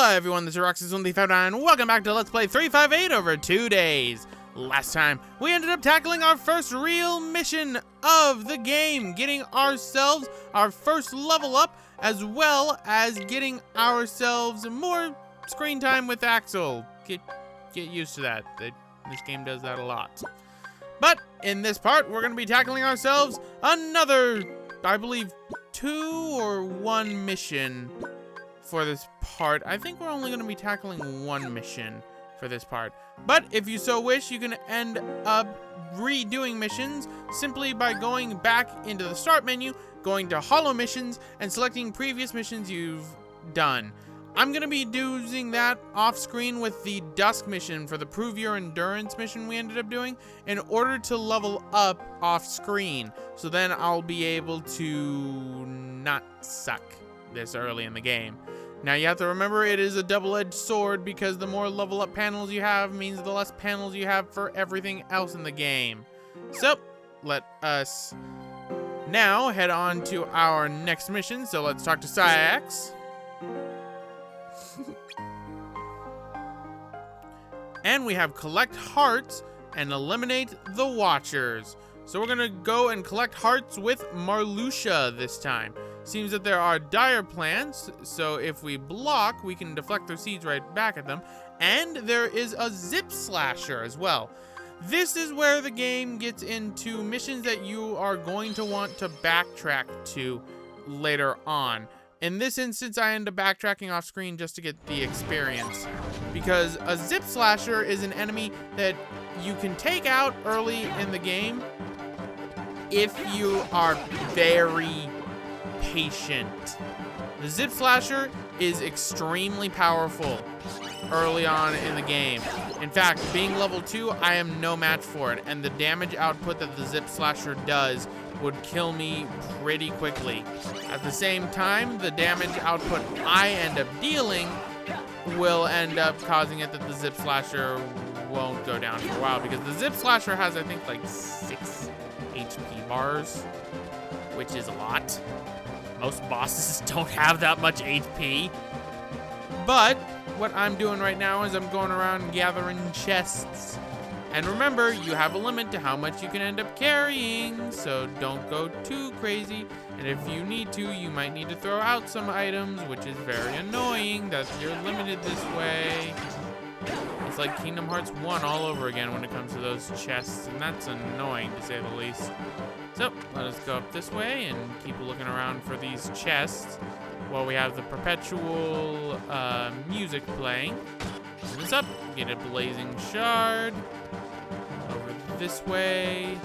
Hello everyone, this is Roxas1359, and welcome back to Let's Play 358 over 2 days. Last time, we ended up tackling our first real mission of the game, getting ourselves our first level up, as well as getting ourselves more screen time with Axel. Get used to that. This game does that a lot. But in this part, we're going to be tackling ourselves another, I believe, 2 or 1 mission for this part. I think we're only going to be tackling 1 mission for this part. But if you so wish, you can end up redoing missions simply by going back into the start menu, going to Hollow Missions, and selecting previous missions you've done. I'm going to be doing that off screen with the Dusk mission for the Prove Your Endurance mission we ended up doing in order to level up off screen. So then I'll be able to not suck this early in the game. Now you have to remember it is a double-edged sword because the more level up panels you have means the less panels you have for everything else in the game. So let us now head on to our next mission. So let's talk to Saïx. And we have collect hearts and eliminate the Watchers. So we're gonna go and collect hearts with Marluxia this time. Seems that there are dire plants, so if we block, we can deflect their seeds right back at them. And there is a zip slasher as well. This is where the game gets into missions that you are going to want to backtrack to later on. In this instance, I end up backtracking off screen just to get the experience, because a zip slasher is an enemy that you can take out early in the game if you are very patient. The zip slasher is extremely powerful early on in the game. In fact, being level 2, I am no match for it, and the damage output that the zip slasher does would kill me pretty quickly. At the same time, the damage output I end up dealing will end up causing it that the zip slasher won't go down for a while, because the zip slasher has, I think, like 6 HP bars, which is a lot. Most bosses don't have that much HP. But what I'm doing right now is I'm going around gathering chests. And remember, you have a limit to how much you can end up carrying, so don't go too crazy. And if you need to, you might need to throw out some items, which is very annoying that you're limited this way. It's like Kingdom Hearts 1 all over again when it comes to those chests, and that's annoying to say the least. So, let us go up this way and keep looking around for these chests while we have the perpetual music playing. Open this up, get a blazing shard. Over this way.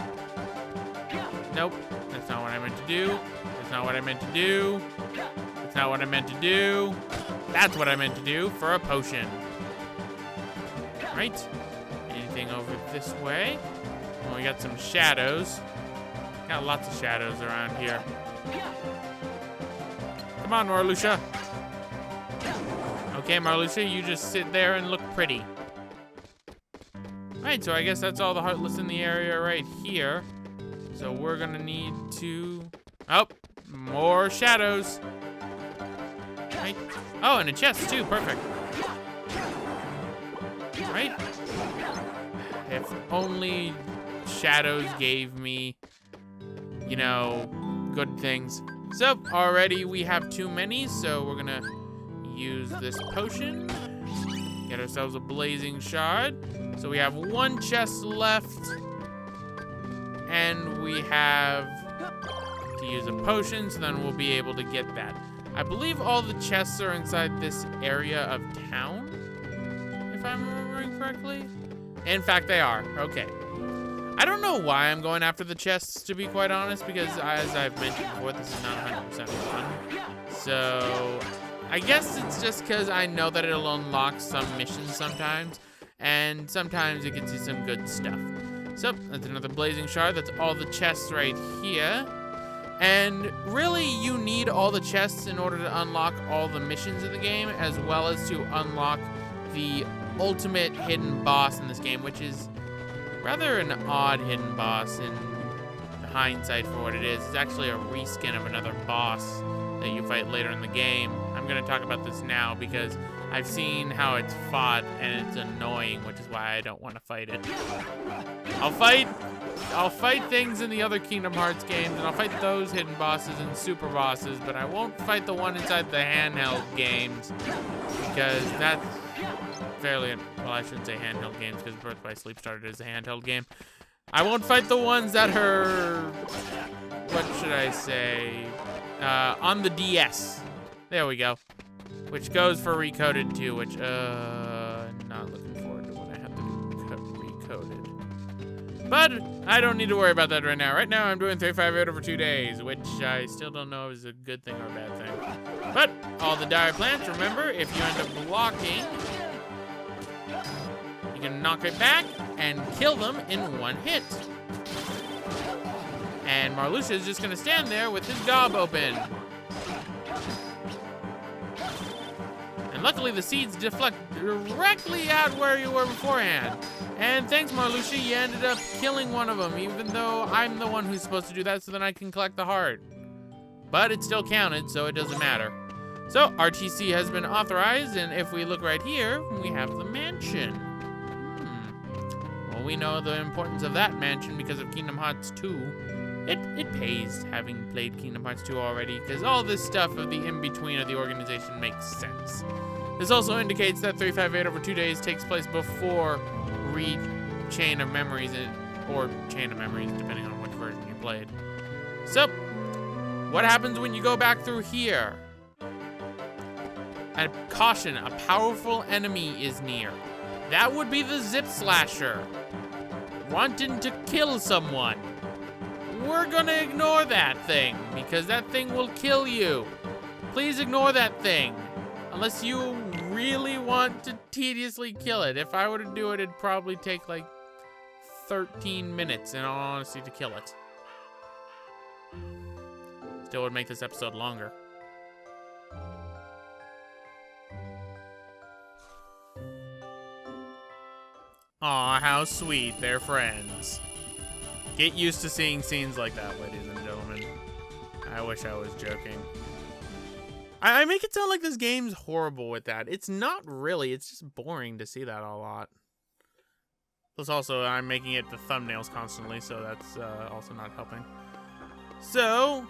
Nope, that's not what I meant to do. That's not what I meant to do. That's not what I meant to do. That's what I meant to do for a potion. Right? Anything over this way? Well, we got some shadows. Got lots of shadows around here. Come on, Marluxia. Okay, Marluxia, you just sit there and look pretty. Alright, so I guess that's all the Heartless in the area right here. So we're gonna need to... Oh, more shadows. Right. Oh, and a chest too, perfect. Right? If only shadows gave me, you know, good things. So, already we have too many, so we're gonna use this potion. Get ourselves a blazing shard. So we have 1 chest left. And we have to use a potion, so then we'll be able to get that. I believe all the chests are inside this area of town, if I'm remembering correctly. In fact, they are. Okay. I don't know why I'm going after the chests, to be quite honest, because as I've mentioned before, this is not 100% fun. So I guess it's just because I know that it'll unlock some missions sometimes, and sometimes it gets you some good stuff. So that's another blazing shard. That's all the chests right here. And really, you need all the chests in order to unlock all the missions in the game, as well as to unlock the ultimate hidden boss in this game, which is rather an odd hidden boss in hindsight for what it is. It's actually a reskin of another boss that you fight later in the game. I'm going to talk about this now because I've seen how it's fought, and it's annoying, which is why I don't want to fight it. I'll fight things in the other Kingdom Hearts games, and I'll fight those hidden bosses and super bosses, but I won't fight the one inside the handheld games, because that's fairly, well, I shouldn't say handheld games, because Birth by Sleep started as a handheld game. I won't fight the ones that are, what should I say, on the DS. There we go. Which goes for Recoded too, which, not looking forward to when I have to do Recoded. But I don't need to worry about that right now. Right now I'm doing 358 over 2 days, which I still don't know is a good thing or a bad thing. But all the dire plants, remember, if you end up blocking, you can knock it back and kill them in one hit. And Marluxia is just gonna stand there with his gob open. And luckily the seeds deflect directly at where you were beforehand. And thanks, Marluxia, you ended up killing one of them, even though I'm the one who's supposed to do that, so then I can collect the heart. But it still counted, so it doesn't matter. So RTC has been authorized, and if we look right here, we have the mansion. Well, we know the importance of that mansion because of Kingdom Hearts 2. It pays having played Kingdom Hearts 2 already, because all this stuff of the in-between of the organization makes sense. This also indicates that 358 over 2 days takes place before Chain of Memories, or Chain of Memories, depending on which version you played. So, what happens when you go back through here? And caution, a powerful enemy is near. That would be the Zip Slasher, wanting to kill someone. We're gonna ignore that thing, because that thing will kill you. Please ignore that thing, unless you really want to tediously kill it. If I were to do it, it'd probably take like 13 minutes, in all honesty, to kill it. Still would make this episode longer. Aw, how sweet, they're friends. Get used to seeing scenes like that, ladies and gentlemen. I wish I was joking. I make it sound like this game's horrible with that. It's not really, it's just boring to see that a lot. Plus also, I'm making it the thumbnails constantly, so that's also not helping. So,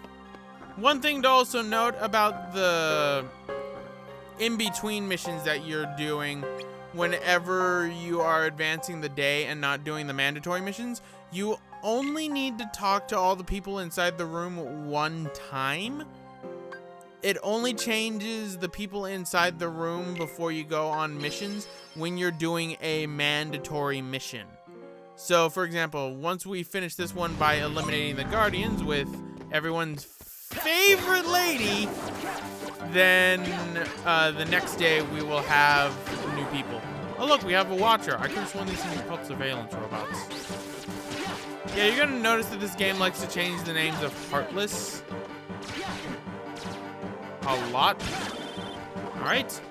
one thing to also note about the in-between missions that you're doing whenever you are advancing the day and not doing the mandatory missions, you only need to talk to all the people inside the room one time. It only changes the people inside the room before you go on missions when you're doing a mandatory mission. So, for example, once we finish this one by eliminating the Guardians with everyone's favorite lady, then the next day we will have new people. Oh look, we have a Watcher. I could have sworn these things are called surveillance robots. Yeah, you're gonna notice that this game likes to change the names of Heartless a lot. Alright, so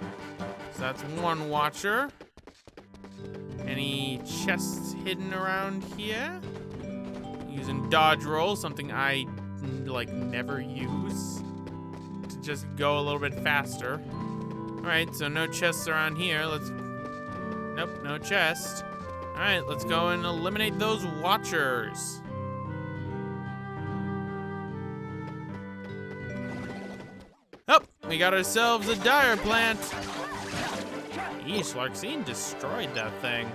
that's one Watcher. Any chests hidden around here? Using dodge roll, something I like never use to just go a little bit faster. Alright, so no chests around here. Nope, no chest. Alright, let's go and eliminate those Watchers. Oh, we got ourselves a dire plant. Yeesh, Larxene destroyed that thing.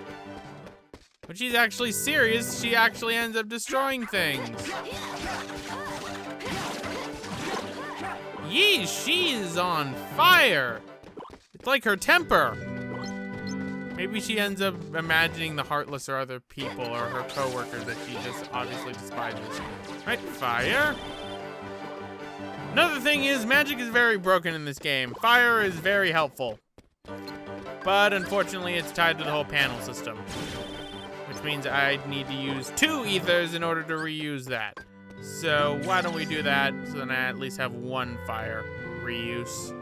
But she's actually serious. She actually ends up destroying things. Yeesh, she is on fire. It's like her temper. Maybe she ends up imagining the Heartless or other people or her co-workers that she just obviously despises. Right, fire. Another thing is, magic is very broken in this game. Fire is very helpful. But unfortunately, it's tied to the whole panel system. Which means I'd need to use 2 ethers in order to reuse that. So why don't we do that so then I at least have 1 fire reuse.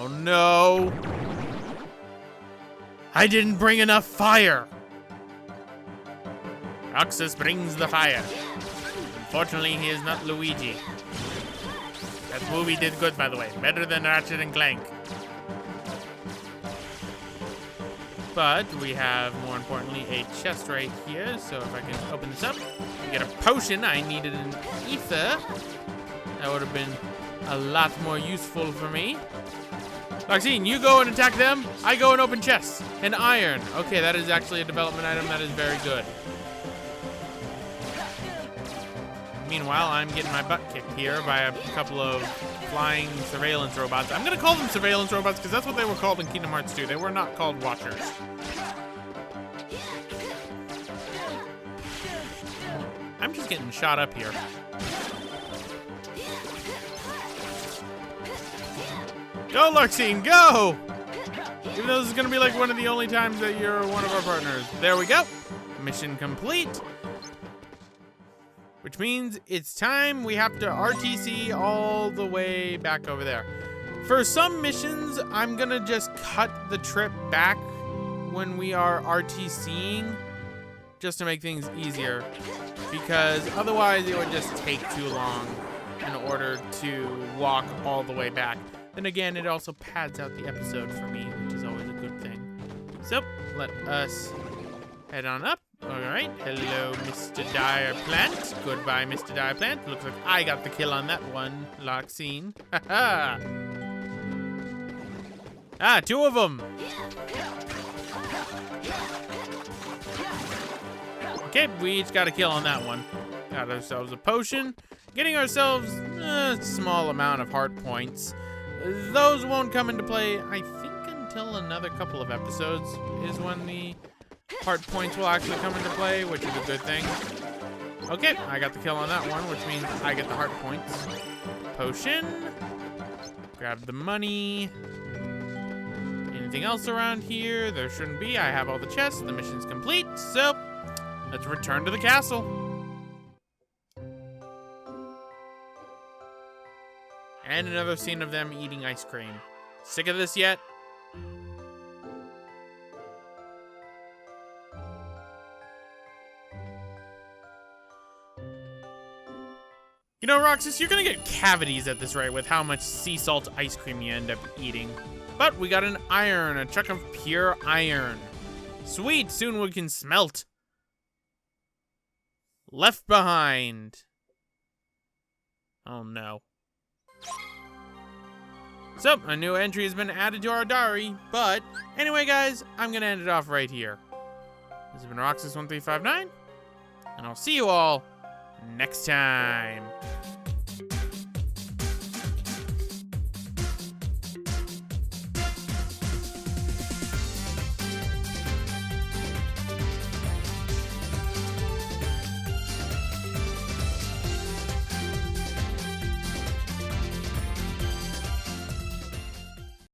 Oh no! I didn't bring enough fire! Roxas brings the fire. Unfortunately, he is not Luigi. That movie did good, by the way. Better than Ratchet and Clank. But we have, more importantly, a chest right here. So if I can open this up, we get a potion. I needed an ether. That would have been a lot more useful for me. Loxine, you go and attack them. I go and open chests. An iron. Okay, that is actually a development item. That is very good. Meanwhile, I'm getting my butt kicked here by a couple of flying surveillance robots. I'm going to call them surveillance robots because that's what they were called in Kingdom Hearts 2. They were not called watchers. I'm just getting shot up here. Go, Larxene, go! Even though this is going to be like one of the only times that you're one of our partners. There we go. Mission complete. Which means it's time we have to RTC all the way back over there. For some missions, I'm going to just cut the trip back when we are RTCing just to make things easier. Because otherwise it would just take too long in order to walk all the way back. Then again, it also pads out the episode for me, which is always a good thing. So, let us head on up. All right, hello, Mr. Dire Plant. Goodbye, Mr. Dire Plant. Looks like I got the kill on that one, Larxene. Haha. Ah, two of them. Okay, we each got a kill on that one. Got ourselves a potion. Getting ourselves a small amount of heart points. Those won't come into play, I think, until another couple of episodes is when the heart points will actually come into play, which is a good thing. Okay, I got the kill on that one, which means I get the heart points. Potion. Grab the money. Anything else around here? There shouldn't be. I have all the chests. The mission's complete, so let's return to the castle. And another scene of them eating ice cream. Sick of this yet? You know, Roxas, you're gonna get cavities at this rate with how much sea salt ice cream you end up eating. But we got an iron, a chunk of pure iron. Sweet, soon we can smelt. Left behind. Oh no. So, a new entry has been added to our diary, but anyway, guys, I'm gonna end it off right here. This has been Roxas1359, and I'll see you all next time.